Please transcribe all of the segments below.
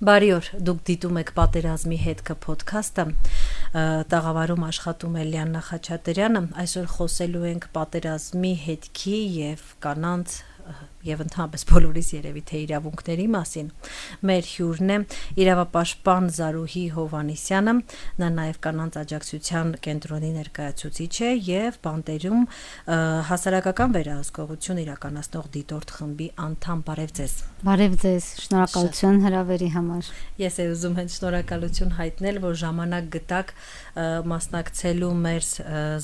Բարի օր, դուք դիտում եք պատերազմի հետքը փոդքասթը, տաղավարում աշխատում է Լիաննա Խաչատրյանը, այսօր խոսելու ենք պատերազմի հետքի և կանանց և ընդհանրապես բոլորիս երևի թե իրավունքների մասին։ Մեր հյուրն է իրավապաշտպան Զարուհի Հովհաննիսյանը, նա նաև կանանց աջակցության կենտրոնի ներկայացուցիչ է և բանտերում հասարակական վերահսկողություն իրականացնող դիտորդ խմբի անդամ։ Բարև ձեզ։ Բարև ձեզ, շնորհակալություն հրավերի համար։ Ես էլ ուզում եմ շնորհակալություն հայտնել, որ ժամանակ գտաք մասնակցելու մեր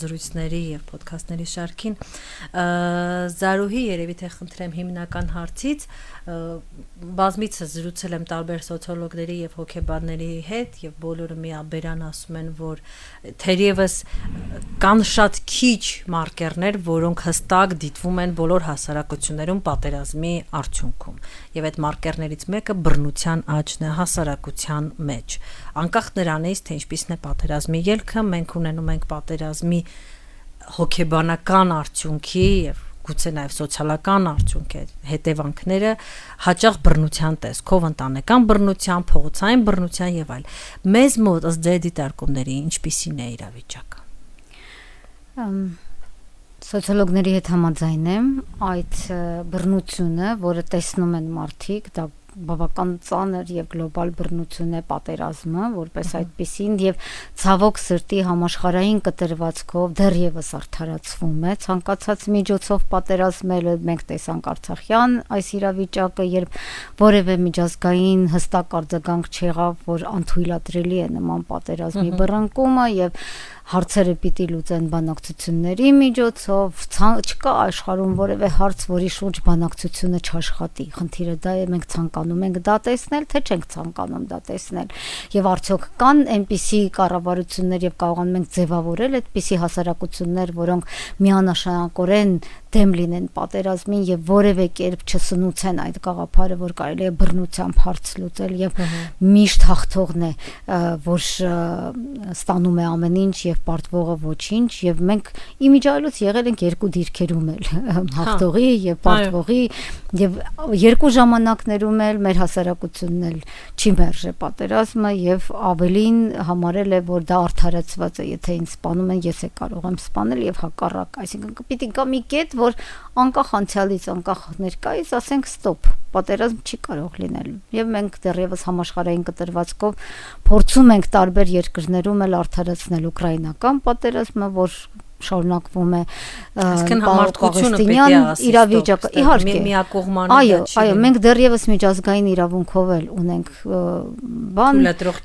զրույցների և փոդքասթների շարքին։ Զարուհի, երևի թե խնդրեմ հիմնական հարցից, բազմիցս զրուցել եմ տարբեր սոցիոլոգների և հոգեբանների հետ և բոլորը միաբերան ասում են, որ թերևս կան շատ քիչ մարկերներ, որոնք հստակ դիտվում են բոլոր հասարակություններում պատերազմի արդյունքում, և այդ մարկերներից մեկը բռնության աճն է հասարակության մեջ։ Անկախ նրանից, թե ինչպիսին է պատերազմի ելքը, մենք ունենում ենք պատերազմի հոգեբանական արդյունքի և գուցե նաև սոցիալական արդյունքի հետևանքները հաճախ բռնության տեսքով, ընտանեկան բռնության, փողոցային բռնության և այլ։ Մեզ մոտ ըստ ձեր դիտարկումների ինչպիսին է իրավիճակը։ Սոցիոլոգների հետ համաձայն եմ, այդ բռնությունը, որը տեսնում են մարդիկ, դա բավական ծանր և գլոբալ բռնություն է պատերազմը, որպես այդպիսին, և ցավոք սրտի համաշխարհային կտրվածքով դեռևս արդարացվում է ցանկացած միջոցով պատերազմելը։ Մենք տեսանք Արցախյան այս իրավիճակը, երբ որևէ միջազգային հստակ արձագանք չեղավ, որ անթույլատրելի է նման պատերազմի բռնկումը, և հարցերը պիտի լուծեն բանակցությունների միջոցով, չկա աշխարհում որևէ հարց, որի շուրջ բանակցությունը չաշխատի։ Խնդիրը դա է, մենք ցանկանում ենք դա տեսնել, թե չենք ցանկանում դա տեսնել, եւ արդյոք կան այնպիսի կառավարություններ եւ կարողանում ենք ձևավորել այդպիսի հասարակություններ, որոնք միանշանակորեն դեմ լինեն պատերազմին եւ որևէ կերպ չսնուցեն այդ գաղափարը, որ կարելի է բռնությամբ հարց լուծել, եւ միշտ հաղթողն է, որ ստանում է ամեն ինչ եւ պարտվողը ոչինչ, եւ մենք իմիջիայլոց եղել ենք երկու դիրքերում էլ, հաղթողի եւ պարտվողի, եւ երկու ժամանակներում էլ մեր հասարակությունն էլ չի մերժե պատերազմը եւ ավելին համարել է, որ դա արդարացված է, եթե ինձ սպանում են, ես կարող եմ սպանել եւ հակառակ, այսինքն պիտի գա մի կետ, որ անկախ անցյալից, անկախ ներկայից ասենք ստոպ, պատերազմ չի կարող լինել, եւ մենք դեռևս համաշխարհային կտրվածքով փորձում ենք տարբեր երկրներում էլ արդարացնել ուկրաինական պատերազմը, որ շարունակվում է համարտկությունը իրավիճակը, իհարկե միակողմանի, այո, մենք դեռևս միջազգային իրավունքով էլ ունենք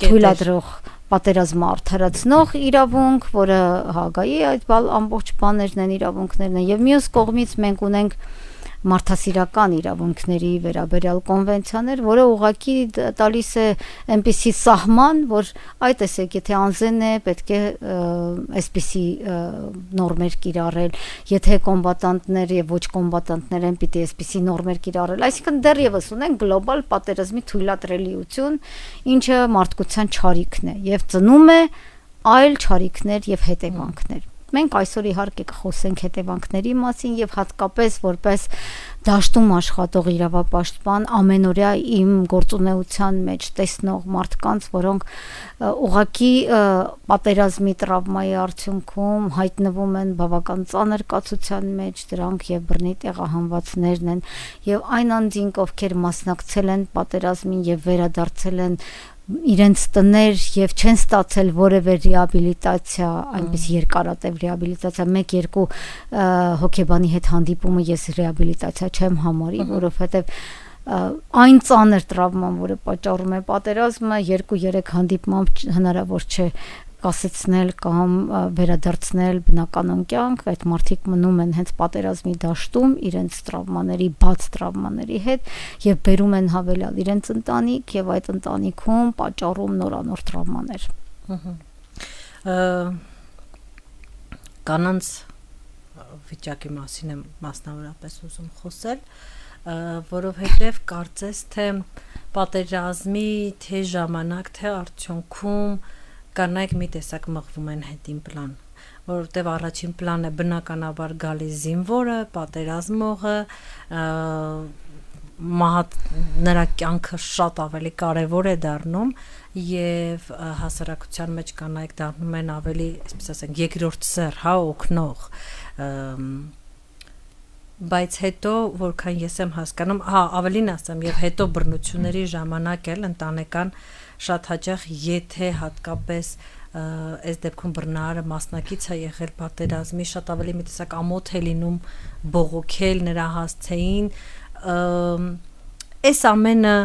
թույլատրող պատերազմը արդարացնող իրավունք, որը Հաագայի այդ ամբողջ բաներն են, իրավունքներն են, եւ մյուս կողմից մենք ունենք մարդասիրական իրավունքների վերաբերյալ կոնվենցիաներ, որը ուղղակի տալիս է այնպիսի սահման, որ այ տեսեք, եթե անզեն է, պետք է այսպիսի նորմեր կիրառել, եթե կոմբատանտներ եւ ոչ կոմբատանտներ են, պիտի այսպիսի նորմեր կիրառել։ Այսինքն դեռևս ունենք գլոբալ պատերազմի թույլատրելիություն, ինչը մարդկության չարիքն է եւ ծնում է այլ չարիքներ եւ հետևանքներ։ Մենք այսօր իհարկե կխոսենք հետևանքների մասին եւ հատկապես որպես դաշտում աշխատող իրավապաշտպան ամենօրյա իմ գործունեության մեջ տեսնող մարդկանց, որոնք ուղղակի պատերազմի տրավմայի արդյունքում հայտնվում են բավական ծանր կացության մեջ, դրանք եւ բռնի տեղահանվածներն են եւ այն անձինք, ովքեր մասնակցել են պատերազմին եւ վերադարձել են իրենց տներ եւ չեն ստացել որևէ ռեաբիլիտացիա, այնպես երկարատև ռեաբիլիտացիա, 1-2 հոգեբանի հետ հանդիպումը ես ռեաբիլիտացիա չեմ համարի, որովհետեւ այն ծանր տրավման, որը պատճառում է պատերազմը, 2-3 հանդիպմամբ հնարավոր չէ կասեցնել կամ վերադարձնել բնականon կյանք, այդ մարդիկ մնում են հենց պատերազմի դաշտում իրենց տրավմաների, բաց տրավմաների հետ եւ բերում են հավելյալ իրենց ընտանիք եւ այդ ընտանիքում պատճառում նորանոր տրավմաներ։ Կանանց վիճակի մասին եմ մասնավորապես ուզում խոսել, որովհետեւ կարծես թե պատերազմի թե ժամանակ, թե արդյունքում կանայք մի տեսակ մղվում են հետին պլան, որովհետև առաջին պլան է բնականաբար գալիս զինվորը, պատերազմողը, նրա կյանքը շատ ավելի կարևոր է դառնում եւ հասարակության մեջ կանայք դառնում են ավելի, այսպես ասենք, երկրորդ սեռ, հա, օգնող, բայց հետո որքան ես եմ հասկանում, ավելին ասեմ, եւ հետո բռնությունների ժամանակ էլ ընտանեկան շատ հաճախ, եթե հատկապես այս դեպքում բռնարարը մասնակից է եղել պատերազմի, շատ ավելի մի տեսակ ամոթ է լինում բողոքել նրա հասցեին, այս ամենը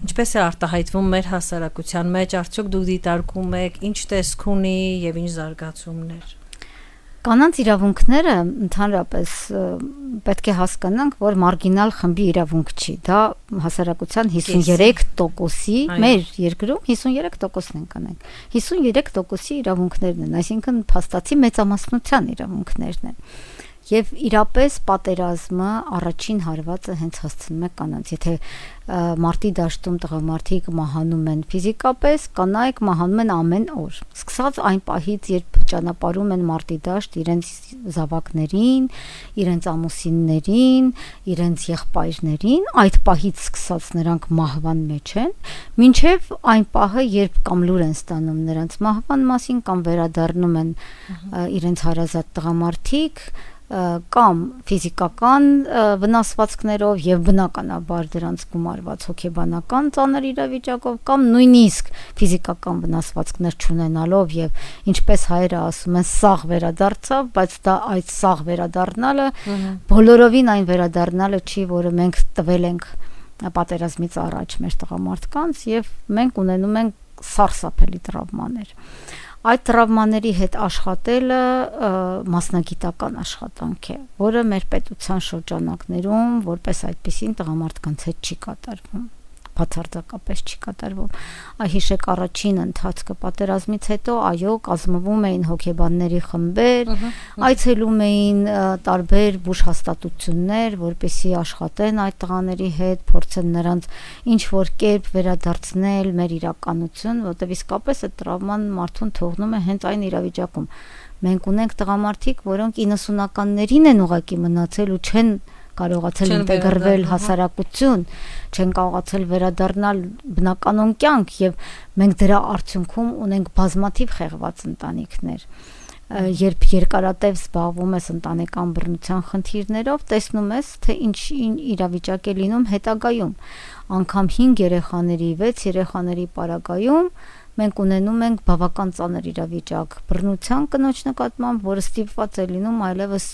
ինչպես է արտահայտվում մեր հասարակության մեջ, արդյոք դուք դիտարկում եք, ինչ տեսք ունի եւ ինչ զարգացումներ։ Կանանց իրավունքները ընդհանրապես պետք է հասկանանք, որ մարգինալ խմբի իրավունք չի, դա հասարակության 53%-ի, մեր երկրում 53%-ն են կանայք, 53%-ի իրավունքներն են, այսինքն փաստացի մեծամասնության իրավունքներն են։ Եվ իրապես պատերազմը առաջին հարվածը հենց հասցնում է կանանց, եթե մարտի դաշտում տղամարդիկ մահանում են ֆիզիկապես, կանայք մահանում են ամեն օր։ Սկսած այն պահից, երբ ճանապարհում են մարտի դաշտ իրենց զավակներին, իրենց ամուսիններին, իրենց եղբայրներին, այդ պահից սկսած նրանք մահվան մեջ են, մինչև այն պահը, երբ կամ լուր են ստանում նրանց մահվան մասին, կամ վերադառնում են իրենց հարազատ տղամարդիկ, կամ ֆիզիկական վնասվածքներով եւ բնականաբար դրանց գումարված հոգեբանական ծանր իրավիճակով, կամ նույնիսկ ֆիզիկական վնասվածքներ չունենալով եւ ինչպես հայերը ասում են սաղ վերադարձավ, բայց դա այդ սաղ վերադառնալը բոլորովին այն վերադառնալը չի, որը մենք տվել ենք պատերազմից առաջ մեր տղամարդկանց, եւ մենք ունենում ենք սարսափելի տրավմաներ։ Այդ տրավմաների հետ աշխատելը մասնագիտական աշխատանք է, որը մեր պետության շրջանակներում որպես այդպեսին տղամարդկանց հետ չի կատարվում, բացարձակապես չի կատարվում։ Հիշեք առաջին ընթացքը պատերազմից հետո, այո, կազմվում էին հոգեբանների խմբեր, այցելում էին տարբեր բուժհաստատություններ, որպեսզի աշխատեն այդ տղաների հետ, փորձեն նրանց ինչ որ կերպ վերադարձնել մեր իրականություն, որտեղ իսկապես այդ տրավման մարդուն թողնում է հենց այն իրավիճակում։ Մենք ունենք տղամարդիկ, որոնք 90-ականներին են ուղակի մնացել ու չեն կարողացել ինտեգրվել հասարակություն, չեն կարողացել վերադառնալ բնականon կյանք, եւ մենք դրա արդյունքում ունենք բազմաթիվ խեղված ընտանիքներ։ Երբ երկարատև զբաղվում ես ընտանեկան բռնության խնդիրներով, տեսնում ես, թե ինչ իրավիճակ է լինում հետագայում։ Անգամ 5 երեխաների, 6 երեխաների պարագայում մենք ունենում ենք բավական ծանր իրավիճակ բռնության կնոջ նկատմամբ, որը ստիպված է լինում այլևս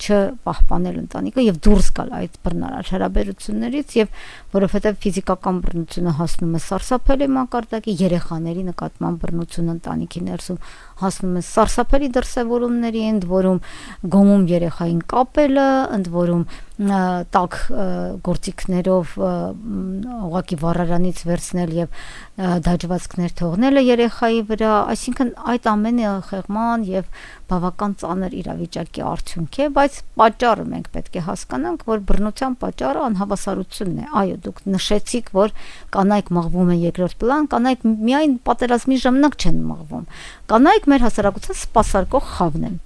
չպահպանել ընտանիքը եւ դուրս գալ այդ բռնարար հարաբերություններից, եւ որովհետեւ ֆիզիկական բռնությունը հասնում է սարսափելի մակարդակի, երեխաների նկատմամբ բռնությունը ընտանիքի ներսում հասնում է սարսափելի դրսևորումների, ընդ որում գոմում երեխային կապելը, ընդ որում տաք գործիքներով ուղղակի վառարանից վերցնել եւ դաջվածքներ թողնելը երեխայի վրա, այսինքն այդ ամենը խեղման եւ բավական ծանր իրավիճակի արդյունք է, բայց պատճառը մենք պետք է հասկանանք, որ բռնության պատճառը անհավասարությունն է։ Այո, դուք նշեցիք, որ կանայք մղվում են երկրորդ պլան, կանայք միայն պատերազմի ժամանակ չեն մղվում։ Կանայք մեր հասարակության սպասարկող խավն են։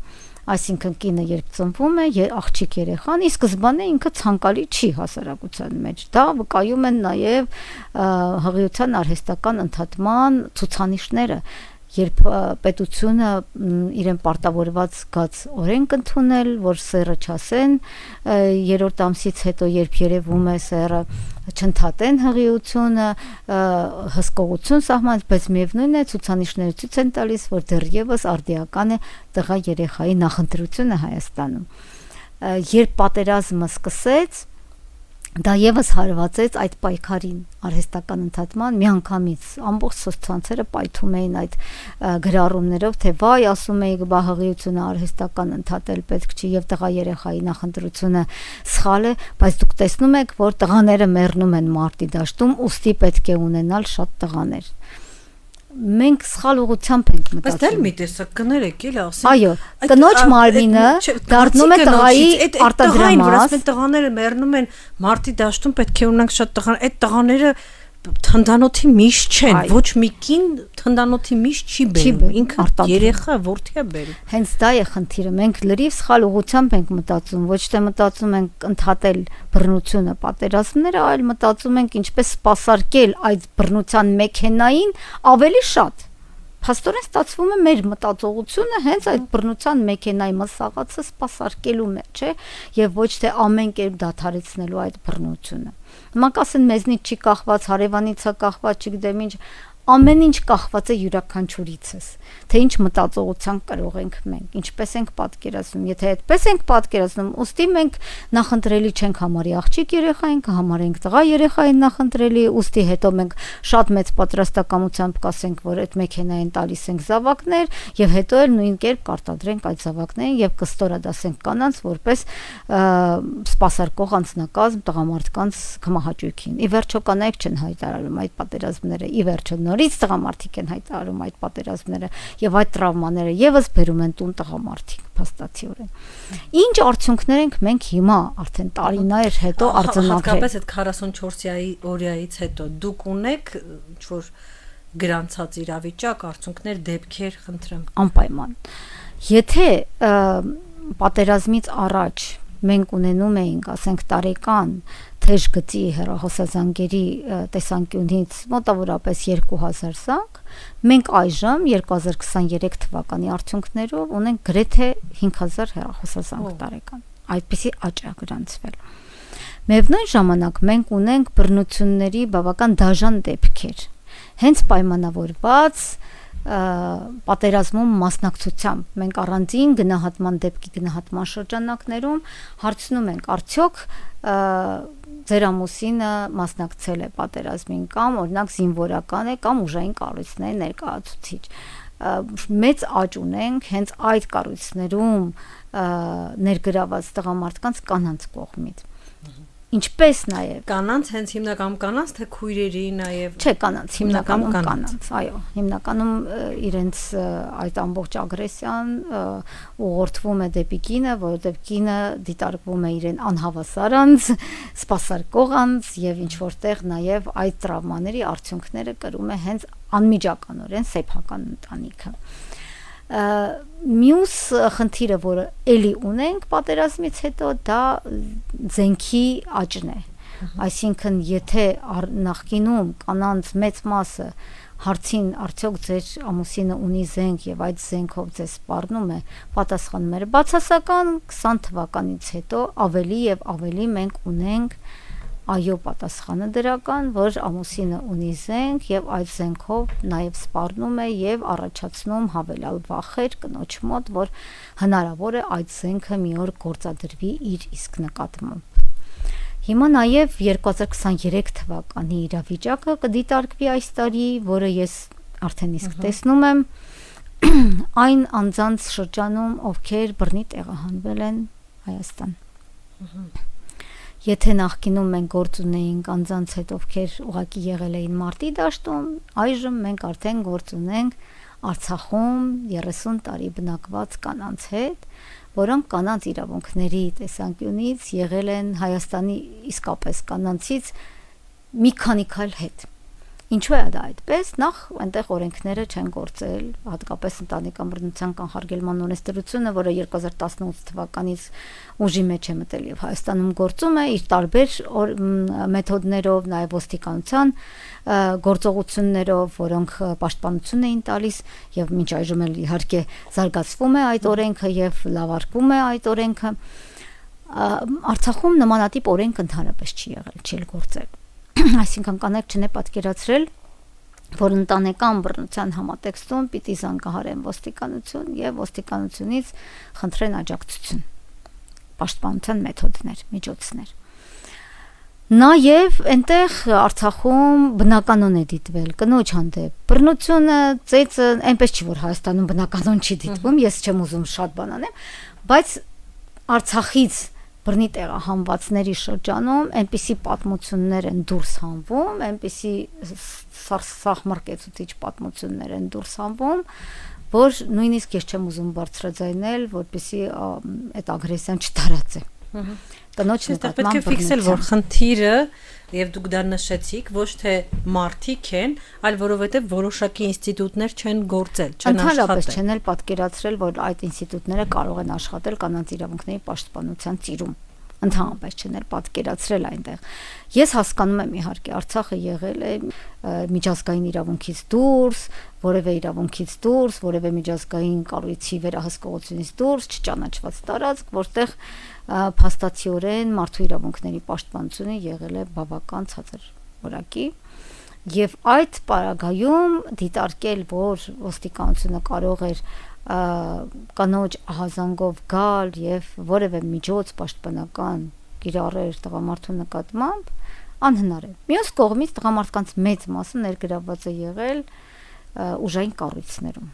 Այսինքն կինը երբ ծնվում է, աղջիկ երեխան, ի սկզբանե ինքը ցանկալի չի հասարակության մեջ։ Դա վկայում են նաև հղիության արհեստական ընդհատման ցուցանիշները, երբ պետությունը իրեն պարտավորված զգաց օրենք ընդունել, որ սեռը չասեն, երրորդ ամսից հետո երբ երևում է սեռը չընդհատեն հղիությունը, հսկողություն սահմանած, բայց միևնույն է ցուցանիշները ցույց են տալիս, որ դեռևս արդիական է տղա երեխայի նախընտրությունը Հայաստանում։ Երբ պատերազմը սկսեց, դա եւս հարվածեց այդ պայքարին, արհեստական ընդհատման, միանգամից ամբողջ սոցցանցերը պայթում էին այդ գրառումներով, թե վայ, ասում էի, բա հղիությունը արհեստական ընդհատել պետք չի եւ տղա երեխայի նախընտրությունը սխալ է, բայց դուք տեսնում եք, որ տղաները մեռնում են մարտի դաշտում, ուստի պետք է ունենալ շատ տղաներ։ Մենք սխալ ուղղությամբ ենք մտածում։ Բայց դա էլ մի տեսակ կներեք, էլի ասենք։ Այո, կնոջ մարմինը դառնում է տղայի արտադրամաս։ Տղաները մեռնում են մարտի դաշտում, պետք է ունենանք շատ տղաներ, այդ տղաները թնդանոթի միշտ չեն, ոչ մի կին թնդանոթի միշտ չի բերում, ինքը երեխա որդի է բերում։ Հենց դա է խնդիրը, մենք լրիվ սխալ ուղղությամբ ենք մտածում, ոչ թե մտածում ենք ընդհատել բռնությունը, պատերազմները, այլ մտածում ենք ինչպես սպասարկել այդ բռնության մեքենային ավելի շատ։ Փաստորեն ստացվում է մեր մտածողությունը հենց այդ բռնության մեքենայի մսաղացը սպասարկելու մեջ է եւ ոչ թե ամեն կերպ դադարեցնելու այդ բռնությունը։ Հիմա կասեն մեզնից չի կախված, հարևանից է կախված, չգիտեմ ինչ, ամեն ինչ կախված է յուրաքանչյուրիցս, թե ինչ մտածողության կրող ենք մենք, ինչպես ենք պատկերացնում, եթե այդպես ենք պատկերացնում, ուստի մենք նախընտրելի չենք համարի աղջիկ երեխային, կհամարենք տղա երեխային նախընտրելի, ուստի հետո մենք շատ մեծ պատրաստակամությամբ կասենք, որ այդ մեքենային տալիս ենք զավակներ, եւ հետո էլ նույն կերպ կարտադրենք այդ զավակներին եւ կստորադասենք կանանց որպես սպասարկող անձնակազմ տղամարդկանց կմահաճույքին։ Ի վերջո կանայք չեն հայտարարում այդ պատերազմները, ի վերջո նորից տղամարդիկ են հայտարարում այդ պատերազմները եւ այդ տրավմաները եւս բերում են տուն տղամարդիկ փաստացիորեն։ Ինչ արդյունքներ ենք մենք հիմա արդեն տարիներ հետո արձանագրել։ Հատկապես այդ 44 օրյայից հետո դուք ունեք ինչ որ գրանցած իրավիճակ, արդյունքներ, դեպքեր, խնդրեմ։ Անպայման։ Եթե պատերազմից առաջ մենք ունենում էինք, ասենք, տարեկան թեժ գծի հեռախոսազանգերի տեսանկյունից մոտավորապես 2000 զանգ, մենք այժմ 2023 թվականի արդյունքներով ունենք գրեթե 5000 հեռախոսազանգ տարեկան։ Այդպիսի աճ է գրանցվել։ Միևնույն ժամանակ մենք ունենք բռնությունների բավական դաժան դեպքեր, հենց պայմանավորված պատերազմում մասնակցությամբ մենք առանձին գնահատման դեպքի գնահատման շրջանակներում հարցնում ենք արդյոք ձեր ամուսինը մասնակցել է պատերազմին կամ օրինակ զինվորական է կամ ուժային կառույցների ներկայացուցիչ մեծ աճ ունենք հենց այդ կառույցներում ներգրաված տղամարդկանց կանանց կողմից ինչպես նաև կանանց հենց հիմնականում կանանց թե քույրերի նաև չէ կանանց հիմնականում կանանց այո հիմնականում իրենց այդ ամբողջ ագրեսիան ուղղորդվում է դեպի կինը որովհետև կինը դիտարկվում է իրեն անհավասար անձ սպասարկող անձ եւ ինչ որտեղ նաև այդ տրավմաների արդյունքները կրում է հենց անմիջականորեն սեփական ընտանիքը մյուս խնդիրը, որը էլի ունենք պատերազմից հետո, դա զենքի աճն է։ Այսինքն, եթե նախկինում կանանց մեծ մասը հարցին արդյոք ձեր ամուսինը ունի զենք եւ այդ զենքով ձեզ սպառնում է, պատասխանում էր բացասական 20 թվականից հետո ավելի եւ ավելի մենք ունենք այո պատասխանը դրական, որ ամուսինը ունի զենք եւ այդ զենքով նաեւ սպառնում է եւ առաջացնում հավելյալ վախեր կնոջ մոտ, որ հնարավոր է այդ զենքը մի օր գործադրվի իր իսկ նկատմամբ։ Հիմա նաեւ 2023 թվականի իրավիճակը կդիտարկվի այս տարի, որը ես արդեն իսկ տեսնում եմ այն անձանց շրջանում, ովքեր բռնի տեղահանվել են Հայաստան։ Եթե նախկինում մենք գործ ունեինք անձանց հետ, ովքեր ուղղակի եղել էին մարտի դաշտում, այժմ մենք արդեն գործ ունենք Արցախում 30 տարի բնակված կանանց հետ, որոնք կանանց իրավունքների տեսանկյունից եղել են Հայաստանի իսկապես կանանցից մի քանի քայլ հետ։ Ինչու է դա այդպես, նախ այնտեղ օրենքները չեն գործել, հատկապես ընտանեկան բռնության կանխարգելման օրենսդրությունը, որը 2018 թվականից ուժի մեջ է մտել եւ Հայաստանում գործում է իր տարբեր մեթոդներով, նաեւ ոստիկանության գործողություններով, որոնք պաշտպանություն էին տալիս եւ մինչ այժմ էլ իհարկե զարգացվում է այդ օրենքը եւ լավարկվում է այդ օրենքը։ Արցախում նմանատիպ օրենք ընդհանրապես չի եղել, չի գործել։ Այսինքն կանեք չնե պատկերացրել, որ ընտանեկան բռնության համատեքստում պիտի զանգահարեն ոստիկանություն եւ ոստիկանությունից խնդրեն աջակցություն, պաշտպանության մեթոդներ, միջոցներ։ Նաեւ այնտեղ Արցախում բնականon է դիտվել կնոջ հանդեպ բռնությունը, ծեծը, այնպես չի որ Հայաստանում բնականon չի դիտվում, ես չեմ ուզում շատ բան անեմ, բայց Արցախից բռնի տեղահանվածների շրջանում այնպիսի պատմություններ են դուրս հանվում, այնպիսի սահմռկեցուցիչ պատմություններ են դուրս հանվում, որ նույնիսկ ես չեմ ուզում բարձրաձայնել, որպեսզի այդ ագրեսիան չտարածի։ Կնոջ նկատմամբ պետք է ֆիքսել, որ խնդիրը եւ դուք դա նշեցիք, ոչ թե մարդիկ են, այլ որովհետեւ որոշակի ինստիտուտներ չեն գործել, չեն աշխատել։ Ընդհանրապես չեն էլ պատկերացրել, որ այդ ինստիտուտները կարող են աշխատել կանանց իրավունքների պաշտպանության ծիրում։ Ընդհանրապես չեն էլ պատկերացրել այնտեղ։ Ես հասկանում եմ իհարկե Արցախը եղել է միջազգային իրավունքից դուրս, որևէ իրավունքից դուրս, որևէ միջազգային կառույցի վերահսկողությունից դուրս չճանաչված տարածք, որտեղ փաստացիորեն մարդու իրավունքների պաշտպանությունը եղել է բավական ցածր որակի, եւ այդ պարագայում դիտարկել, որ ոստիկանությունը կարող էր կանոջ ահազանգով գալ եւ որևէ միջոց պաշտպանական կիրառել տղամարդու նկատմամբ անհնար է։ Մյուս կողմից տղամարդկանց մեծ մասը ներգրավված է եղել ուժային կառույցներում։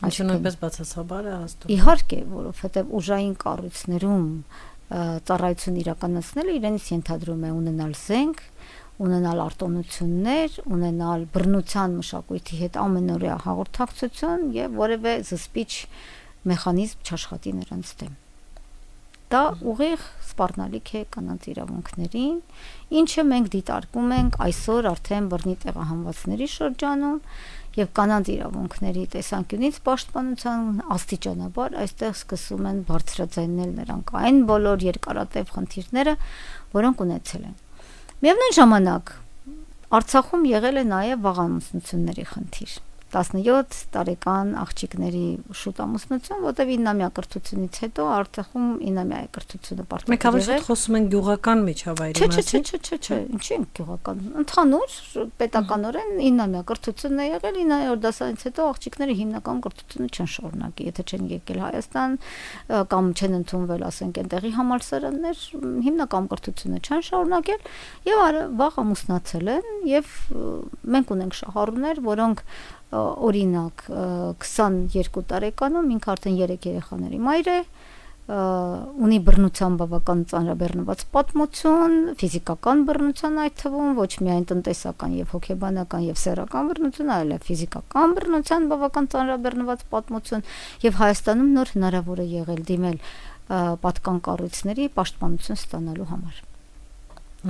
Ինչու նույնպես բացասաբար է հաստատ։ Իհարկե, որովհետեւ ուժային կառույցներում ծառայություն իրականացնելը իրենից ենթադրում է ունենալ զենք, ունենալ արտոնություններ, ունենալ բռնության մշակույթի հետ ամենօրյա հաղորդակցություն եւ որևէ զսպիչ մեխանիզմ չաշխատի նրանց դեմ։ Դա ուղիղ սպառնալիք է կանանց իրավունքներին, ինչը մենք դիտարկում ենք այսօր արդեն բռնի տեղահանվածների շրջանում եւ կանանց իրավունքների տեսանկյունից պաշտպանության աստիճանաբար այստեղ սկսում են բարձրաձայնել նրանք այն բոլոր երկարատև խնդիրները, որոնք ունեցել են։ Միևնույն ժամանակ Արցախում եղել է նաև վաղամուսնությունների խնդիր։ 17 տարեկան աղջիկների շուտ ամուսնություն, որտեղ 9-ամյա կրթությունից հետո Արցախում 9-ամյա կրթությունը պարտադիր է։ Մենք ավելի խոսում ենք գյուղական միջավայրի մասին։ Չէ, ինչի ենք գյուղական։ Ընդհանուր պետականորեն 9-ամյա կրթությունն է եղել, 9-րդ դասարից հետո աղջիկները հիմնական կրթությունը չեն շարունակի, եթե չեն եկել Հայաստան կամ չեն ընդունվել, ասենք, այնտեղի համալսարաններ, հիմնական կրթությունը չեն շարունակել եւ վաղ ամուսնացել են եւ մենք ունենք շահառուներ, որոնք օրինակ 22 տարեկանում ինքը արդեն 3 երեխաների մայր է, ունի բռնության բավական ծանրաբեռնված պատմություն, ֆիզիկական բռնության այդ թվում, ոչ միայն տնտեսական եւ հոգեբանական եւ սեռական բռնություն, այլև ֆիզիկական բռնության բավական ծանրաբեռնված պատմություն եւ Հայաստանում նոր հնարավոր է եղել դիմել պատկան կառույցների պաշտպանություն ստանալու համար։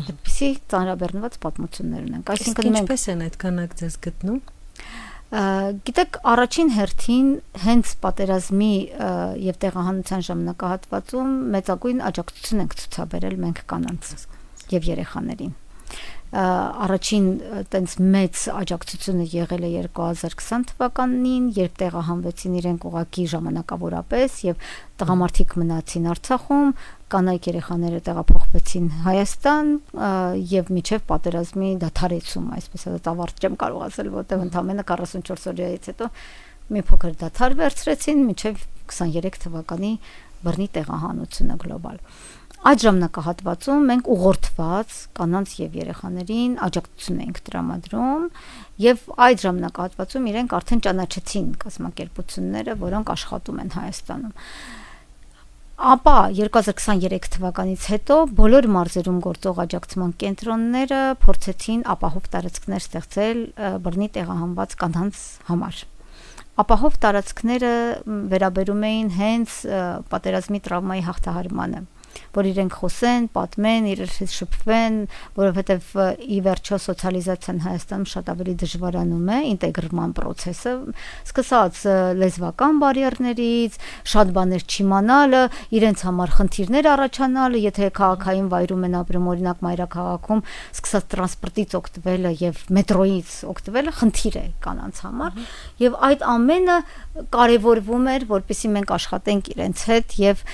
Այդպիսի ծանրաբեռնված պատմություններ ունենք, այսինքն մենք ինչպես են այդ կանայք ձեզ գտնում։ Գիտեք, առաջին հերթին հենց պատերազմի եւ տեղահանության ժամանակահատվածում մեծագույն աջակցություն ենք ցուցաբերել մենք կանանց եւ երեխաներին։ Առաջին տենց մեծ աջակցությունը եղել է 2020 թվականին, երբ տեղահանվեցին իրենք ուղակի ժամանակավորապես եւ տղամարդիկ մնացին Արցախում, կանայք երեխաները տեղափոխվեցին Հայաստան եւ միջև պատերազմի դադարեցում, այսպես ասած, ավարտ չեմ կարող ասել, որտեղ ընդամենը 44 օրից հետո մի փոքր դադար վերցրեցին միջև 23 թվականի բռնի տեղահանությունը գլոբալ։ Այդ ժամանակահատվածում մենք ուղղորդված կանանց եւ երեխաներին աջակցություն ենք տրամադրում եւ այդ ժամանակահատվածում իրենք արդեն ճանաչեցին կազմակերպությունները, որոնք աշխատում են Հայաստանում։ Ապա 2023 թվականից հետո բոլոր մարզերում գործող աջակցման կենտրոնները փորձեցին ապահով տարածքներ ստեղծել բռնի տեղահանված կանանց համար։ Ապահով տարածքները վերաբերում էին հենց պատերազմի տրավմայի հաղթահարմանը, որ իրենք խոսեն, պատմեն, իրենց հետ շփվեն, որովհետև ի վերջո սոցիալիզացիան Հայաստանում շատ ավելի դժվարանում է, ինտեգրման process-ը, սկսած լեզվական բարիերներից, շատ բաներ չիմանալը, իրենց համար խնդիրներ առաջանալը, եթե քաղաքային վայրում են ապրում, օրինակ մայրաքաղաքում, սկսած տրանսպորտից օգտվելը եւ մետրոյից օգտվելը խնդիր է կանանց համար, եւ այդ ամենը կարևորվում էր, որպեսզի մենք աշխատենք իրենց հետ եւ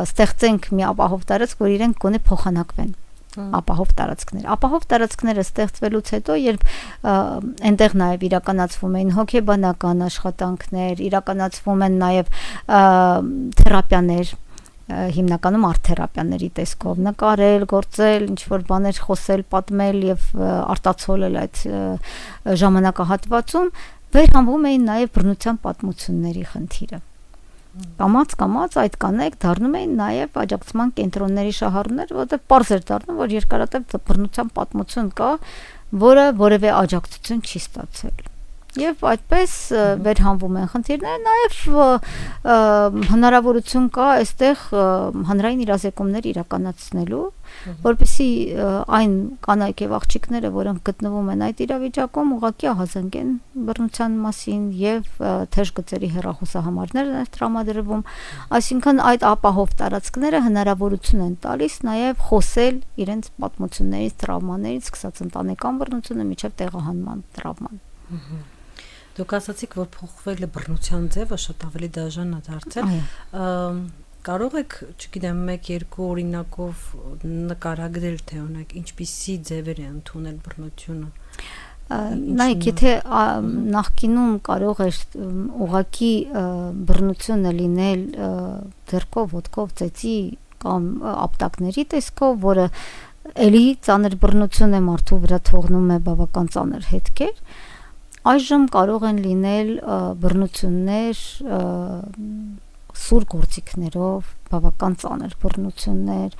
ստեղծենք մի ապահով տարածք, որ իրենք գոնե փոխանակվեն ապահով տարածքներ։ Ապահով տարածքները ստեղծվելուց հետո, երբ այնտեղ նաև իրականացվում էին հոգեբանական աշխատանքներ, իրականացվում են նաև թերապիաներ, հիմնականում արտ-թերապիաների տեսքով նկարել, գործել, ինչ-որ բաներ խոսել, պատմել եւ արտացոլել այդ ժամանակահատվածում, վերհանվում էին նաև բռնության պատմությունների խնդիրը։ Կամաց այդ կանայք դառնում էին նաև աջակցման կենտրոնների շահառուներ, որտեղ պարզ էր դառնում, որ երկարատև բռնության պատմություն կա, որը որևէ աջակցություն չի ստացել։ Եվ այդպես վերհանվում են խնդիրները, նաև հնարավորություն կա այստեղ հանրային իրազեկումներ իրականացնելու, որպեսզի այն կանայք եւ աղջիկները, որոնք գտնվում են այդ իրավիճակում, ուղղակի ահազանգեն բռնության մասին եւ թեժ գծերի հեռախոսահամարներ են տրամադրվում, այսինքն այդ ապահով տարածքները հնարավորություն են տալիս նաև խոսել իրենց պատմություններից, տրավմաներից, սկսած ընտանեկան բռնությունը մինչև տեղահանման տրավման։ Դուք ասացիք, որ փոխվել է բռնության ձևը, շատ ավելի դաժան է դարձել։ Կարող եք, չգիտեմ, 1-2 օրինակով նկարագրել, թե օրինակ ինչպիսի ձևեր է ընդունել բռնությունը։ Նայեք, եթե նախկինում կարող էր ուղղակի բռնությունը լինել ձեռքով, ոտքով, ծեծի կամ ապտակների տեսքով, որը էլի ծանր բռնություն է, մարդու վրա թողնում է բավական ծանր հետքեր, այժմ կարող են լինել բռնություններ սուր գործիքներով, բավական ծանր բռնություններ,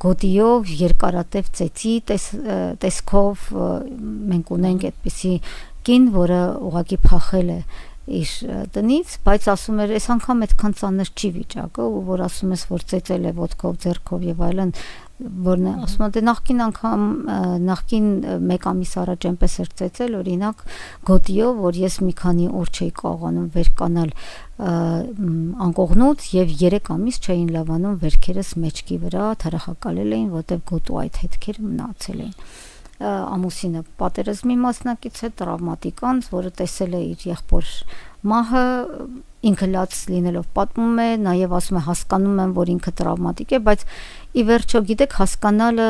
գոտիով, երկարատև ծեծի տեսքով, մենք ունենք այդպիսի կին, որը ուղղակի փախել է իր տնից, բայց ասում էր, այս անգամ այդքան ծանր չի վիճակը, ու որ ասում ես, որ ծեծել է ոտքով, ձեռքով եւ այլն, որն է ասում է, նախկին 1 ամիս առաջ այնպես էր ծեծել, օրինակ գոտիով, որ ես մի քանի օր չէի կարողանում վերկանալ անկողնուց եւ 3 ամիս չէին լավանում վերքերս մեջքի վրա, թարախակալել էին, որտեղ գոտու այդ հետքերը մնացել էին։ Ամուսինը պատերազմի մասնակից է, տրավմատիկ անձ, որը տեսել է իր եղբոր մահը, ինքը լաց լինելով պատմում է, նաև ասում է հասկանում եմ, որ ինքը տրավմատիկ է, բայց ի վերջո գիտեք, հասկանալը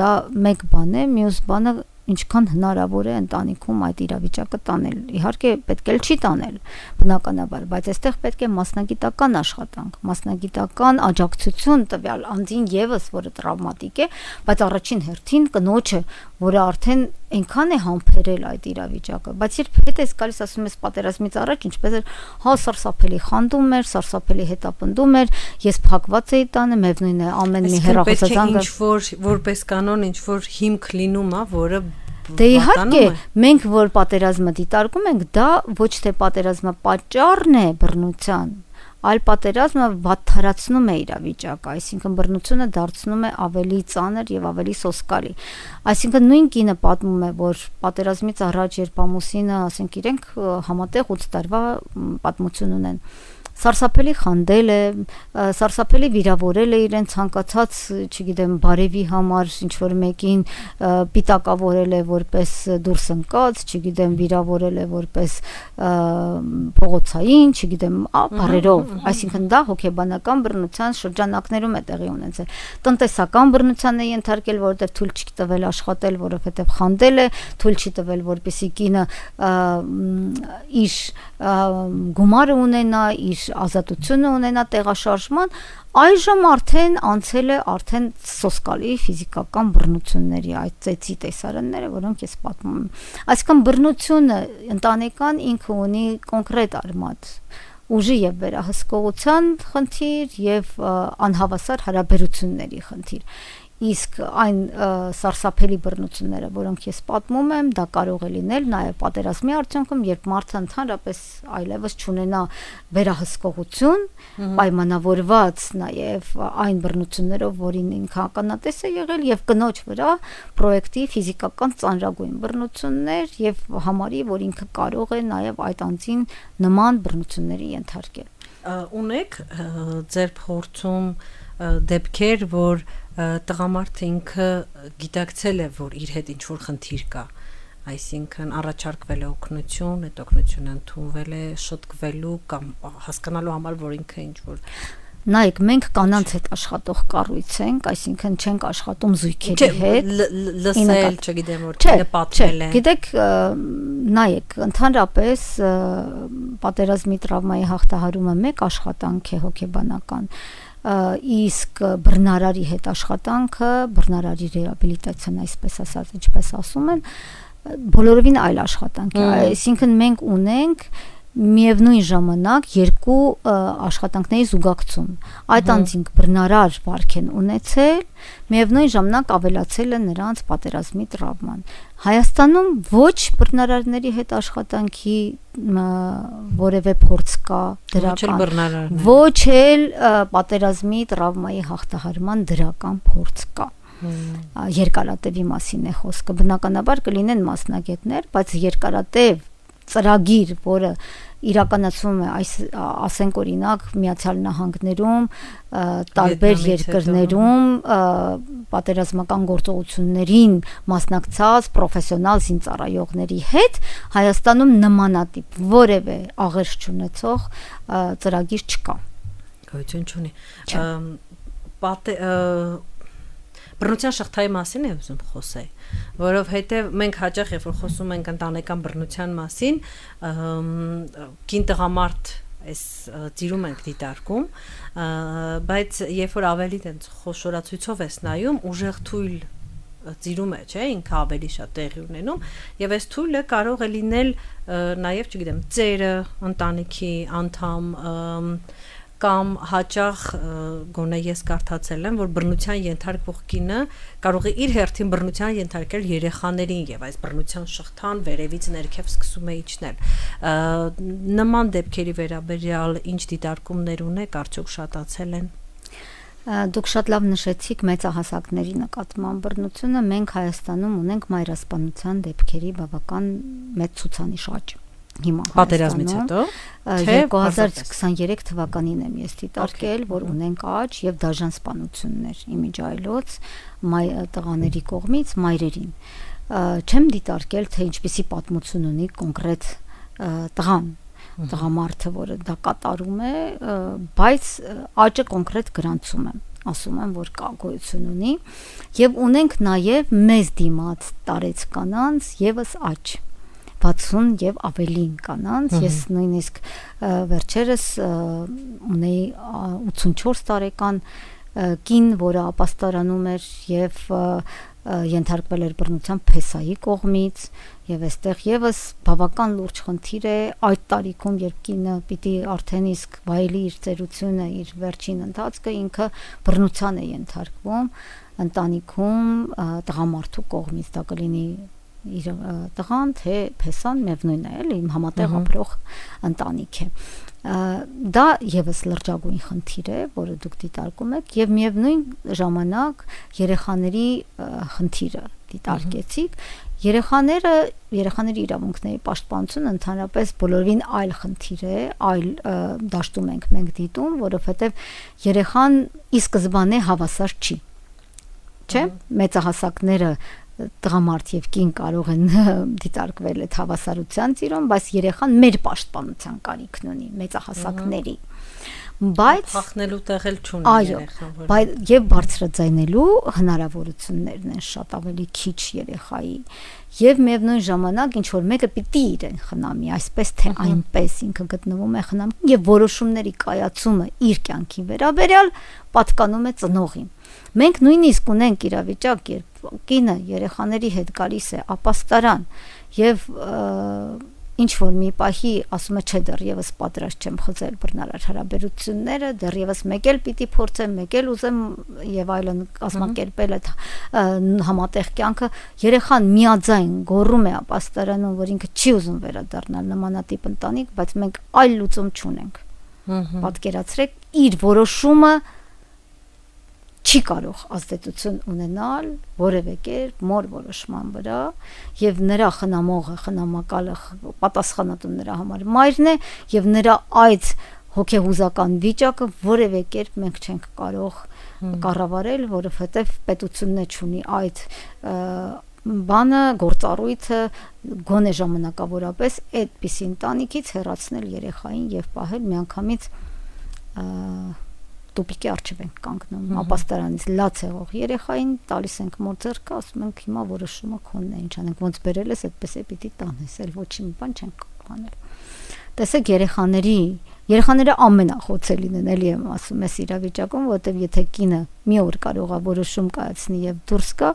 դա մեկ բան է, մյուս բանը ինչքան հնարավոր է ընտանիքում այդ իրավիճակը տանել։ Իհարկե պետք է չի տանել, բնականաբար, բայց այստեղ պետք է մասնագիտական աշխատանք, մասնագիտական աջակցություն տվյալ անձին եւս, որը տրավմատիկ է, բայց առաջին հերթին կնոջը, որը արդեն այնքան է համբերել այդ իրավիճակը, բայց երբ հետ ես գալիս, ասում ես պատերազմից առաջ ինչպես էր, հա սարսափելի խանդում էր, սարսափելի հետապնդում էր, ես փակված էի տանը, միևնույն է ամեն մի հեռախոսազանգը ինչ որ որպես կանոն ինչ որ հիմք լինում է, որը Դե իհարկե, մենք որ պատերազմը դիտարկում ենք, դա ոչ թե պատերազմը պատճառն է բռնության, այլ պատերազմը վատթարացնում է իրավիճակը, այսինքն բռնությունը դարձնում է ավելի ծանր եւ ավելի սոսկալի։ Այսինքն նույն կինը պատմում է, որ պատերազմից առաջ երբ ամուսինը, ասենք իրենք համատեղ 8 տարվա պատմություն ունեն, սարսափելի խանդել է, սարսափելի վիրավորել է իրեն ցանկացած, չգիտեմ, բարևի համար ինչ որ մեկին պիտակավորել է որպես դուրս ընկած, չգիտեմ, վիրավորել է որպես փողոցային, չգիտեմ, բարերով, այսինքն դա հոգեբանական բռնության շրջանակներում է տեղի ունեցել։ Տնտեսական բռնության է ենթարկել, որովհետև թույլ չի տվել աշխատել, որովհետև խանդել է, թույլ չի տվել, որպեսզի կինը իր գումարը ունենա, իր ազատությունը ունենա տեղաշարժման, այժմ արդեն անցել է արդեն սոսկալի ֆիզիկական բռնությունների այդ ծեծի տեսարանները, որոնք ես պատմում եմ։ Այսինքն բռնությունը ընտանեկան ինքը ունի կոնկրետ արմատ, ուժի եւ վերահսկողության խնդիր եւ անհավասար հարաբերությունների խնդիր։ Իսկ այն սարսափելի բռնությունները, որոնք ես պատմում եմ, դա կարող է լինել նաև պատերազմի արդյունքում, երբ մարդը ընդհանրապես այլևս չունենա վերահսկողություն, պայմանավորված նաև այն բռնություններով, որին ինքը ականատես է եղել, եւ կնոջ վրա պրոյեկտի ֆիզիկական ծանրագույն բռնություններ եւ համարի, որ ինքը կարող է նաև այդ անձին նման բռնությունների ենթարկել։ Ունեք ձեր փորձում դեպքեր, որ տղամարդը ինքը գիտակցել է, որ իր հետ ինչ-որ խնդիր կա, այսինքն առաջարկվել է օգնություն, այդ օգնությունը ընդունվել է շտկվելու կամ հասկանալու համար, որ ինքը ինչ-որ Նայեք, մենք կանանց հետ աշխատող կառույց ենք, այսինքն չենք աշխատում զույգերի հետ։ Լսել, չգիտեմ, որ կինը պատմել է։ Գիտեք, նայեք, ընդհանրապես պատերազմի տրավմայի հաղթահարումը մեկ աշխատանք է հոգեբանական, իսկ բռնարարի հետ աշխատանքը, բռնարարի ռեաբիլիտացիան, այսպես ասած, ինչպես ասում են, բոլորովին այլ աշխատանք է, այսինքն մենք ունենք միևնույն ժամանակ երկու աշխատանքների զուգակցում։ Այդ անձինք բռնարար վարք են ունեցել, միևնույն ժամանակ ավելացել է նրանց պատերազմի տրավման։ Հայաստանում ոչ բռնարարների հետ աշխատանքի որևէ փորձ կա դրական, ոչ էլ պատերազմի տրավմայի հաղթահարման դրական փորձ կա։ Երկարատևի մասին է խոսքը, բնականաբար կլինեն մասնագետներ, բայց երկարատև ծրագիր, որը իրականացվում է ասենք օրինակ Միացյալ Նահանգներում, տարբեր երկրներում պատերազմական գործողություններին մասնակցած պրոֆեսիոնալ զինծառայողների հետ Հայաստանում նմանատիպ որևէ աղերս չունեցող ծրագիր չկա։ Գոյություն չունի։ Բռնության շղթայի մասին է ուզում խոսել, որովհետև մենք հաճախ երբ որ խոսում ենք ընտանեկան բռնության մասին, կին տղամարդ այս ծիրում ենք դիտարկում, բայց երբ որ ավելի տենց խոշորացույցով ես նայում, ուժեղ թույլ ծիրում է, չէ, ինքը ավելի շատ տեղի ունենում, եւ այս թույլը կարող է լինել նաեւ, չգիտեմ, ծերը, ընտանիքի անդամ, կամ հաճախ գոնե ես կարդացել եմ, որ բռնության ենթարկվող կինը կարող է իր հերթին բռնության ենթարկել երեխաներին եւ այս բռնության շղթան վերևից ներքև սկսում է իջնել։ Նման դեպքերի վերաբերյալ ինչ դիտարկումներ ունեք, արդյոք շատացել են։ Դուք շատ լավ նշեցիք մեծահասակների նկատմամբ բռնությունը, մենք Հայաստանում ունենք մայրասպանության դեպքերի բավական մեծ ցուցանիշ աճ։ Հիմա պատերազմից հետո 2023 թվականին եմ ես դիտարկել, որ ունենք աճ եւ դաժան սպանություններ իմիջայլոց տղաների կողմից մայրերին։ Չեմ դիտարկել, թե ինչպիսի պատմություն ունի կոնկրետ տղան, տղամարդը, որը դա կատարում է, բայց աճը կոնկրետ գրանցում եմ, ասում եմ, որ կա գոյություն ունի եւ ունենք նաեւ մեծ դիմաց տարեց կանանց եւս աճ 60 եւ ավելին կանանց, ես նույնիսկ վերջերս ունեի 84 տարեկան կին, որը ապաստարանում էր եւ ենթարկվել էր բռնության փեսայի կողմից եւ այստեղ եւս բավական լուրջ խնդիր է այդ տարիքում, երբ կինը պիտի արդեն իսկ վայելի իր ծերությունը, իր վերջին ընթացքը ինքը բռնության է ենթարկվում ընտանիքում տղամարդու կողմից, դա կլինի իր տղան, թե փեսան, միևնույն է, էլի համատեղ ապրող ընտանիք է։ Դա եւս լրջագույն խնդիր է, որը դուք դիտարկում եք, եւ միևնույն ժամանակ երեխաների խնդիրը դիտարկեցիք։ Երեխաների իրավունքների պաշտպանությունը ընդհանրապես բոլորին այլ խնդիր է, այլ դաշտում ենք մենք դիտում, որովհետեւ երեխան ի սկզբանե հավասար չի։ Չէ՞, մեծահասակները տղամարդ եւ կին կարող են դիտարկվել այդ հավասարության ծիրում, բայց երեխան մեր պաշտպանության կարիքն ունի մեծահասակների։ Բայց փախնելու տեղ էլ չունի երեխան, որ բայց եւ բարձրաձայնելու հնարավորություններն են շատ ավելի քիչ երեխայի եւ միևնույն ժամանակ ինչ որ մեկը պիտի իրեն խնամի, այսպես թե այնպես ինքը գտնվում է խնամում եւ որոշումների կայացումը իր կյանքի վերաբերյալ պատկանում է ծնողին։ Մենք նույնիսկ ունենք իրավիճակ, երբ կինը երեխաների հետ գալիս է ապաստարան եւ ինչ որ մի պահի ասում է չէ դեռևս պատրաստ չեմ խզել բռնարար հարաբերությունները, դեռևս մեկ էլ պիտի փորձեմ, մեկ էլ ուզեմ եւ այլն կազմակերպել այդ համատեղ կյանքը, երեխան միաձայն գոռում է ապաստարանում, որ ինքը չի ուզում վերադառնալ նմանատիպ ընտանիք, բայց մենք այլ լուծում չունենք։ Պատկերացրեք, իր որոշումը չի կարող ազդեցություն ունենալ որևէ կերպ մոր որոշման վրա եւ նրա խնամողը, խնամակալը պատասխանատուն նրա համար մայրն է եւ նրա այդ հոգեհուզական վիճակը որևէ կերպ մենք չենք կարող կառավարել, որովհետեւ պետությունը չունի այդ բանը գործառույթը գոնե ժամանակավորապես այդպիսի ընտանիքից հեռացնել երեխային եւ պահել միանգամից տոպիկի արժև ենք կանգնում, ապաստարանից լաց եղող երեխային տալիս ենք մոր ձեռքը, ասում ենք հիմա որոշումը քոնն է, ինչ անենք, ոնց բերել ես, այդպես է պիտի տանես, էլ ոչինչ բան չենք կանել։ Տեսեք երեխաները ամենախոցելին են, էլի եմ ասում, այս իրավիճակում, որտեղ եթե կինը մի օր կարող է որոշում կայացնի եւ դուրս գա,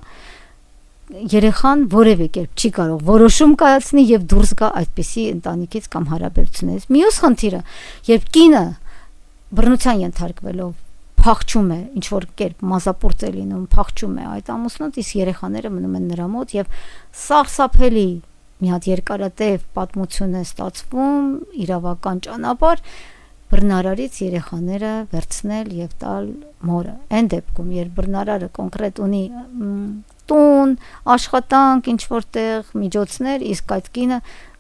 երեխան որևէ կերպ չի կարող որոշում կայացնի եւ դուրս գա այդպիսի ընտանիքից կամ հարաբերություններից։ Մյուս խնդիրը, երբ կինը բռնության ենթարկվելով փախչում է, ինչ որ կերպ մազապուրծ է լինում, փախչում է այդ ամուսնուց, իսկ երեխաները մնում են նրա մոտ եւ սարսափելի մի հատ երկարատև պատմություն է ստացվում իրավական ճանապարհ բռնարարից երեխաները վերցնել եւ տալ մորը։ Այն դեպքում, երբ բռնարարը կոնկրետ ունի տուն, աշխատանք, ինչ որտեղ միջոցներ, իսկ այդ կինը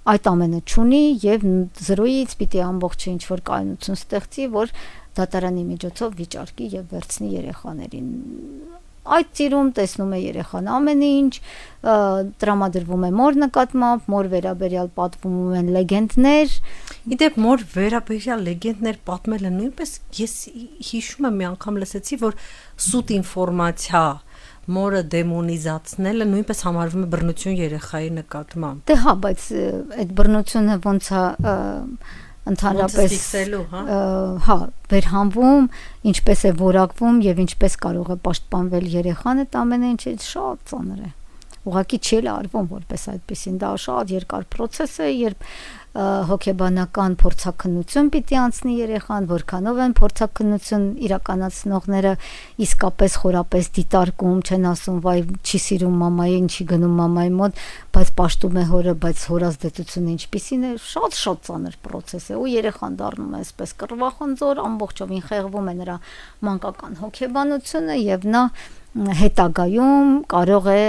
այդ ամենը չունի եւ զրոյից պիտի ամբողջը ինչ որ կայունություն ստեղծի, որ դատարանի միջոցով վիճարկի եւ վերցնի երեխաներին։ Այդ ծիրում տեսնում է երեխան ամեն ինչ, տրամադրվում է մոր նկատմամբ, մոր վերաբերյալ պատմում են լեգենդներ։ Իդեպ մոր վերաբերյալ լեգենդներ պատմելը նույնպես ես հիշում եմ մի անգամ լսեցի, որ սուտ ինֆորմացիա մորը դեմոնիզացնելը նույնպես համարվում է բռնություն երեխայի նկատմամբ։ Դե հա, բայց այդ բռնությունը ոնց է ընդհանրապես հա վերհանվում, ինչպես է որակվում եւ ինչպես կարող է պաշտպանվել երեխան, այդ ամենը ինչ է շատ ծանր է։ Ուղղակի չի արվում որպես այդպեսին, դա շատ երկար process է, երբ հոգեբանական փորձաքննություն պիտի անցնի երեխան, որքանով են փորձաքննություն իրականացնողները իսկապես խորապես դիտարկում, չեն ասում վայ չի սիրում մամային, չի գնում մամայի մոտ, բայց պաշտում է հորը, բայց հորազդեցությունը ինչպիսին է, շատ ծանր process է, ու երեխան դառնում է այսպես կռվախնձոր, ամբողջովին խեղվում է նրա մանկական հոգեբանությունը եւ նա հետագայում կարող է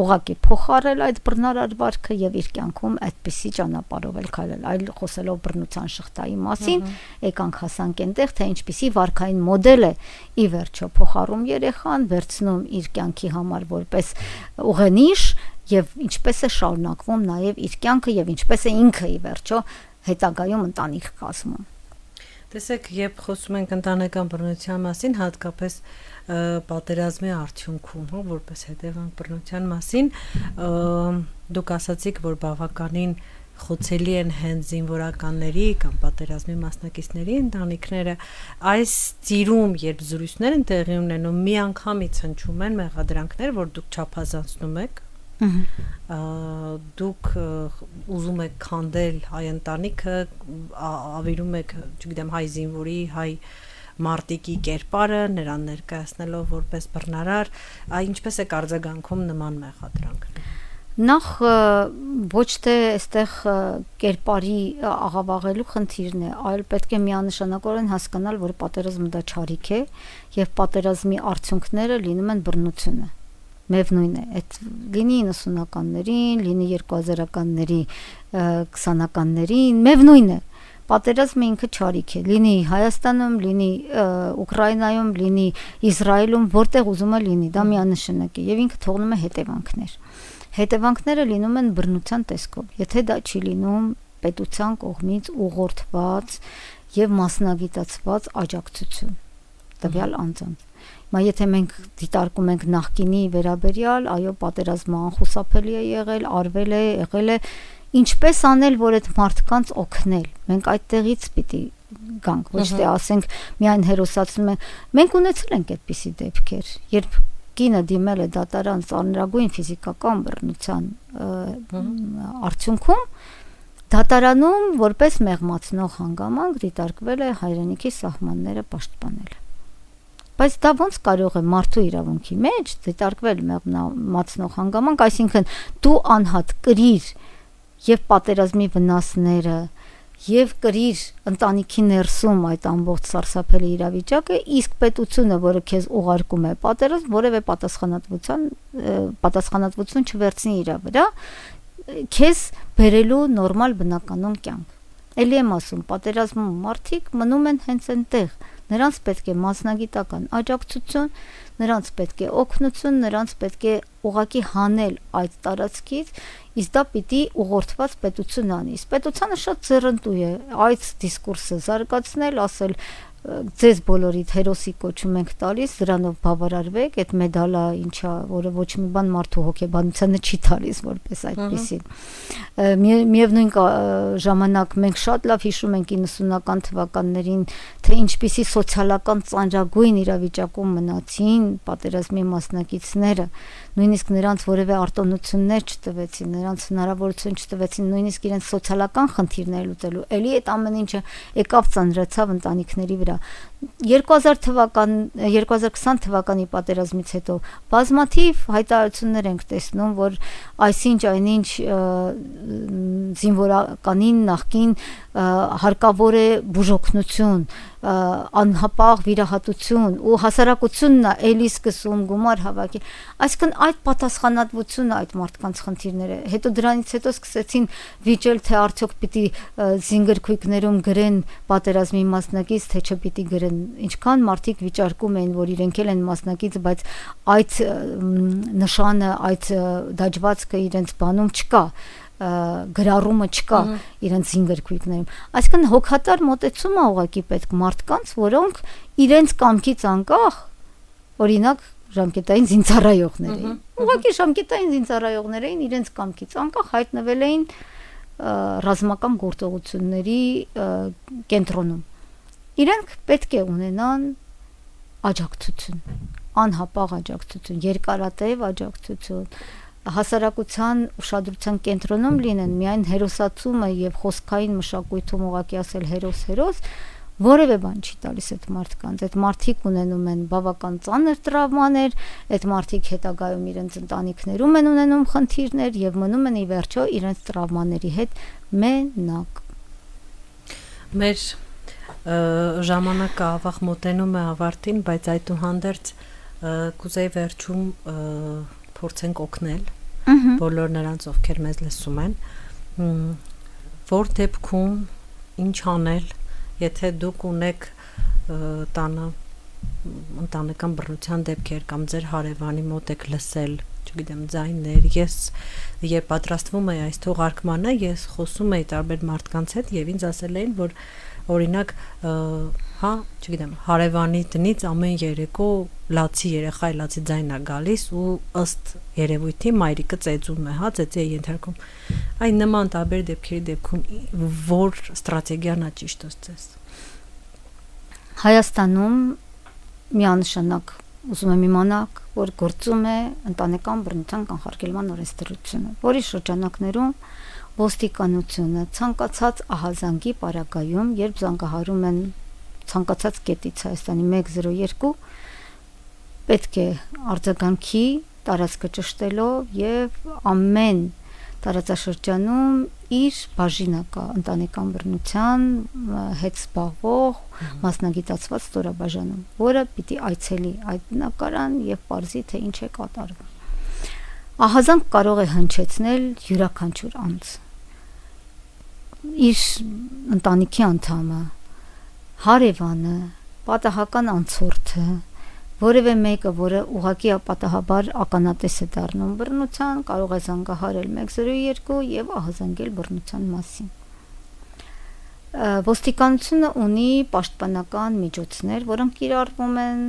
ուղղակի փոխարել այդ բռնարար վարքը եւ իր կյանքում այդպիսի ճանապարհով էլ քայլել, այլ խոսելով բռնության շղթայի մասին, եկանք հասանք այնտեղ, թե ինչպիսի վարքային մոդել է ի վերջո փոխարում երեխան, վերցնում իր կյանքի համար որպես ուղենիշ եւ ինչպես է շարունակվում նաեւ իր կյանքը եւ ինչպես է ինքը ի վերջո հետագայում ընտանիք կազմում։ Տեսեք, երբ խոսում ենք ընտանեկան բռնության մասին, հատկապես պատերազմի արդյունքում, հա, որպես հետևանք բռնության մասին, դուք ասացիք, որ բավականին խոցելի են հենց զինվորականների կամ պատերազմի մասնակիցների ընտանիքները, այս ծիրում, երբ զրույցներ են տեղի ունենում, մի անգամից հնչում են մեղադրանքներ, որ դուք չափազանցնում եք, դուք ուզում եք քանդել հայ ընտանիքը, ավիրում եք, չգիտեմ, հայ զինվորի, հայ մարտիկի կերպարը, նրան ներկայացնելով որպես բռնարար, ինչպես է արձագանքում նման մեղադրանքներ։ Նախ ոչ թե այստեղ կերպարի աղավաղելու խնդիրն է, այլ պետք է միանշանակորեն հասկանալ, որ պատերազմը դա չարիք է եւ պատերազմի արդյունքները լինում են բռնությունը։ Միևնույն է, այդ լինի 90-ականներին, լինի 2000-ականների 20-ականներին, միևնույն է, պատերազմը ինքը չարիք է, լինի Հայաստանում, լինի Ուկրաինայում, լինի Իսրայելում, որտեղ ուզում է լինի, դա միանշանակ է եւ ինքը թողնում է հետևանքներ։ Հետևանքները լինում են բռնության տեսքով, եթե դա չի լինում պետության կողմից ուղղորդված եւ մասնագիտացված աջակցություն տվյալ անձանց։ Մա եթե մենք դիտարկում ենք նախկինի վերաբերյալ, այո, պատերազմը անխուսափելի է եղել, արվել է, եղել է, ինչպես անել, որ այդ մարդկանց օգնել։ Մենք այդտեղից պիտի գանք, ոչ թե ասենք միայն հերոսացնում ենք։ Մենք ունեցել ենք այդպիսի դեպքեր, երբ կինը դիմել է դատարան ծանրագույն ֆիզիկական բռնության արդյունքում, դատարանում որպես մեղմացնող հանգամանք դիտարկվել է հայրենիքի սահմանները պաշտպանելը։ Բայց դա ոնց կարող է մարդու իրավունքի մեջ դիտարկվել մեղմացնող հանգամանք, այսինքն դու անհատ կրիր եւ պատերազմի վնասները եւ կրիր ընտանիքի ներսում այդ ամբողջ սարսափելի իրավիճակը, իսկ պետությունը, որը քեզ ուղարկում է պատերազմ, որևէ պատասխանատվություն չվերցնի իր վրա, քեզ բերելու նորմալ բնականon կյանք։ Էլի եմ ասում, պատերազմում մարդիկ մնում են հենց այնտեղ, նրանց պետք է մասնագիտական աջակցություն, նրանց պետք է օգնություն, նրանց պետք է ուղղակի հանել այդ տարածքից, իսկ դա պիտի ուղղորդված պետություն անի։ Պետությանը շատ ձեռնտու է այդ դիսկուրսը զարգացնել, ասել ձեզ բոլորիդ հերոսի կոչում ենք տալիս, դրանով բավարարվեք, այդ մեդալը ինչա, որը ոչ մի բան մարդու հոգեբանությանը չի տալիս որպես այդպեսին։ Միևնույն ժամանակ մենք շատ լավ հիշում ենք 90-ական թվականներին, թե ինչպիսի սոցիալական ծանրագույն իրավիճակում մնացին պատերազմի մասնակիցները, նույնիսկ նրանց որևէ արտոնություններ չտվեցին, նրանց հնարավորություն չտվեցին նույնիսկ իրենց սոցիալական խնդիրներ լուծելու։ Էլի այդ ամեն ինչը եկավ ծանրացավ ընտանիքների վրա։ 2020 թվականի պատերազմից հետո բազմաթիվ հայտարարություններ ենք տեսնում, որ այսինչ այնինչ զինվորականին նախկին հարկավոր է բուժօգնություն, անհապաղ վիրահատություն ու հասարակությունն է էլի սկսում գումար հավաքի, այսինքն այդ պատասխանատվությունը այդ մարդկանց խնդիրները, հետո դրանից հետո սկսեցին վիճել, թե արդյոք պիտի զինգրքույկներում գրեն պատերազմի մասնակից, թե չպիտի գրեն, ինչքան մարդիկ վիճարկում էին, որ իրենք էլ են մասնակից, բայց այդ նշանը, այդ դաջվածքը իրենց բանում չկա, գրառումը չկա իրենց զինգրքույկներում, այսինքն հոգատար մոտեցում է ուղղակի պետք մարդկանց, որոնք իրենց կամքից անկախ, օրինակ ժամկետային զինծառայողներ էին, ուղղակի ժամկետային զինծառայողներ էին, իրենց կամքից անկախ հայտնվել էին ռազմական գործողությունների կենտրոնում, իրենք պետք է ունենան աջակցություն, անհապաղ աջակցություն, երկարատև աջակցություն, հասարակության ուշադրության կենտրոնում լինեն միայն հերոսացումը եւ խոսքային մշակույթում ուղղակի ասել հերոս, որևէ բան չի տալիս այդ մարդկանց, այդ մարդիկ ունենում են բավական ծանր տրավմաներ, այդ մարդիկ հետագայում իրենց ընտանիքներում են ունենում խնդիրներ եւ մնում են ի վերջո իրենց տրավմաների հետ մենակ։ Մեր ժամանակը ավաղ մոտենում է ավարտին, բայց այդուհանդերձ կուզեի վերջում փորձենք օգնել բոլոր նրանց, ովքեր մեզ լսում են, որ դեպքում ինչ անել, եթե դուք ունեք տանը ընտանեկան բռնության դեպքեր կամ ձեր հարևանի մոտ եք լսել, չգիտեմ, ձայներ, ես երբ պատրաստվում էի այս թողարկմանը, ես խոսում էի տարբեր մարդկանց հետ եւ ինձ ասել էին, որ օրինակ, հա, չգիտեմ, հարևանի տնից ամեն երեկո լացի երեխա լացի ձայն է գալիս ու ըստ երևույթի մայրիկը ծեծում է, հա, ծեծի է ենթարկում։ Այն նման տարբեր դեպքերի դեպքում որ ստրատեգիան է ճիշտ ըստ ձեզ։ Հայաստանում միանշանակ ուզում եմ իմանալ, որ գործում է ընտանեկան բռնության կանխարգելման օրենսդրությունը, որի շրջանակներում ոստիկանությունը ցանկացած ահազանգի պարագայում, երբ զանգահարում են ցանկացած կետից Հայաստանի 102, պետք է արձագանքի տարածքը ճշտելով եւ ամեն տարածաշրջանում իր բաժինը կա ընտանեկան բռնության հետ զբաղվող մասնագիտացված ստորաբաժանում, որը պիտի այցելի այդ բնակարան եւ պարզի, թե ինչ է կատարվում։ Ահազանգ կարող է հնչեցնել յուրաքանչյուր անձ, իր ընտանիքի անդամը, հարևանը, պատահական անցորդը, որևէ մեկը, որը ուղղակի պատահաբար ականատես է դառնում բռնության, կարող է զանգահարել 102 եւ ահազանգել բռնության մասին։ Ոստիկանությունը ունի պաշտպանական միջոցներ, որոնք կիրառվում են,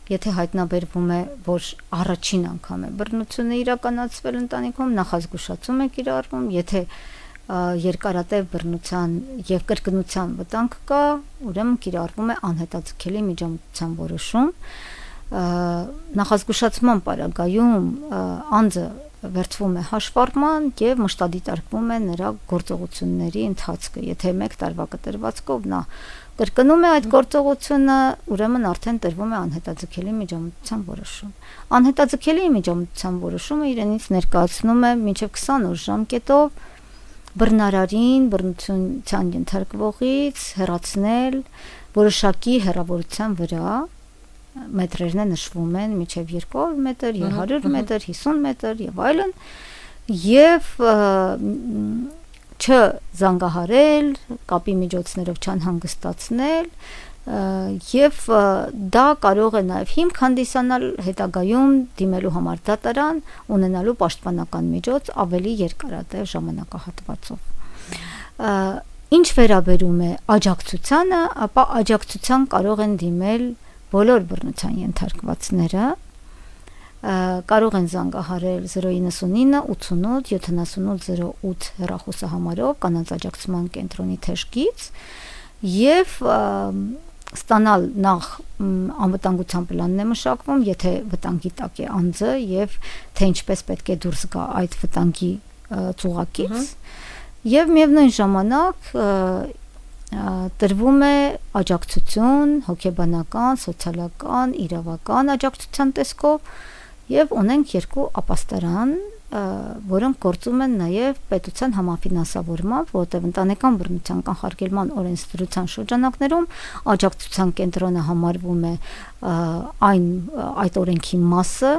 եթե հայտնաբերվում է, որ առաջին անգամ է բռնությունը իրականացվել ընտանիքում, նախազգուշացում է կիրառվում, եթե երկարատև բռնության եւ կրկնության վտանգ կա, ուրեմն կիրառվում է անհետաձգելի միջամտության որոշում։ Նախազգուշացման պարագայում անձը վերցվում է հաշվառման եւ մշտադիտարկվում է նրա գործողությունների ընթացքը։ Եթե 1 տարվա կտրվածքով նա կրկնում է այդ գործողությունը, ուրեմն արդեն տրվում է անհետաձգելի միջամտության որոշում։ Անհետաձգելի միջամտության որոշումը իրենից ներկայացնում է մինչև 20 օր ժամկետով բռնարարին բռնության ենթարկվողից հեռացնել որոշակի հեռավորության վրա, մետրերն նշվում են մինչև 200 մետր, 100 մետր, 50 մետր եւ այլն, եւ չզանգահարել, կապի միջոցներով չանհանգստացնել, եւ դա կարող է նաեւ հիմք հանդիսանալ հետագայում դիմելու համար դատարան, ունենալու պաշտպանական միջոց ավելի երկարատև ժամանակահատվածով։ Ինչ վերաբերում է աջակցությանը, ապա աջակցության կարող են դիմել բոլոր բռնության ենթարկվածները, կարող են զանգահարել 099 88 7808 հեռախոսահամարով կանանց աջակցման կենտրոնի թեժգից եւ ստանալ նախ անվտանգության պլանն է մշակվում, եթե վտանգի տակ է անձը եւ թե ինչպես պետք է դուրս գա այդ վտանգի ծուղակից եւ միևնույն ժամանակ տրվում է աջակցություն, հոգեբանական, սոցիալական, իրավական աջակցության տեսքով եւ ունենք երկու ապաստարան, որոնք գործում են նաեւ պետության համաֆինանսավորմամբ, որտեղ ընտանեկան բռնության կանխարգելման օրենսդրության շրջանակներում աջակցության կենտրոնը համարվում է այդ օրենքի մասը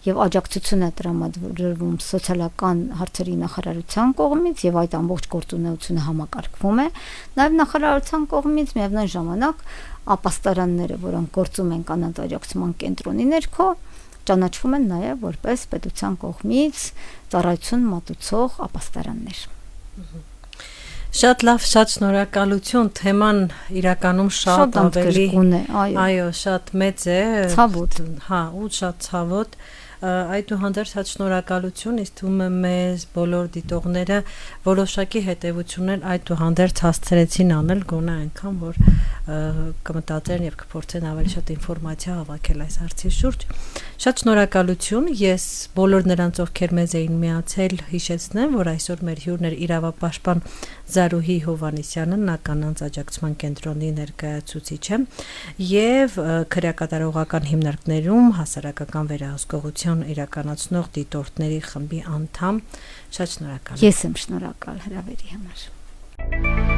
եւ աջակցություն է տրամադրվում սոցիալական հարցերի նախարարության կողմից եւ այդ ամբողջ գործունեությունը համակարգվում է նաեւ նախարարության կողմից միևնույն ժամանակ ապաստարանները, որոնք գործում են կանանց աջակցման կենտրոնի ներքո ճանաչվում են նաև որպես պետության կողմից ծառայություն մատուցող ապաստարաններ։ Շատ լավ, շատ շնորհակալություն, թեման իրականում շատ ավելի այո, շատ մեծ է, ցավոտ, հա, ու շատ ցավոտ, այդուհանդերձ շատ շնորհակալություն, իսկ թվում է մեզ բոլոր դիտողները որոշակի հետևություններ այդուհանդերձ հասցրեցին անել գոնե այնքան, որ կմտածեն եւ կփորձեն ավելի շատ ինֆորմացիա հավաքել այս հարցի շուրջ։ Շատ շնորհակալություն, ես բոլոր նրանց, ովքեր մեզ էին միացել, հիշեցնեմ, որ այսօր մեր հյուրն էր իրավապաշտպան Զարուհի Հովհաննիսյանը, նա կանանց աջակցման կենտրոնի ներկայացուցիչը եւ քրեակատարողական հիմնարկներում հասարակական վերահսկողություն իրականացնող դիտորդների խմբի անդամ։ Շատ շնորհակալ եմ։ Ես եմ շնորհակալ հրավերի համար։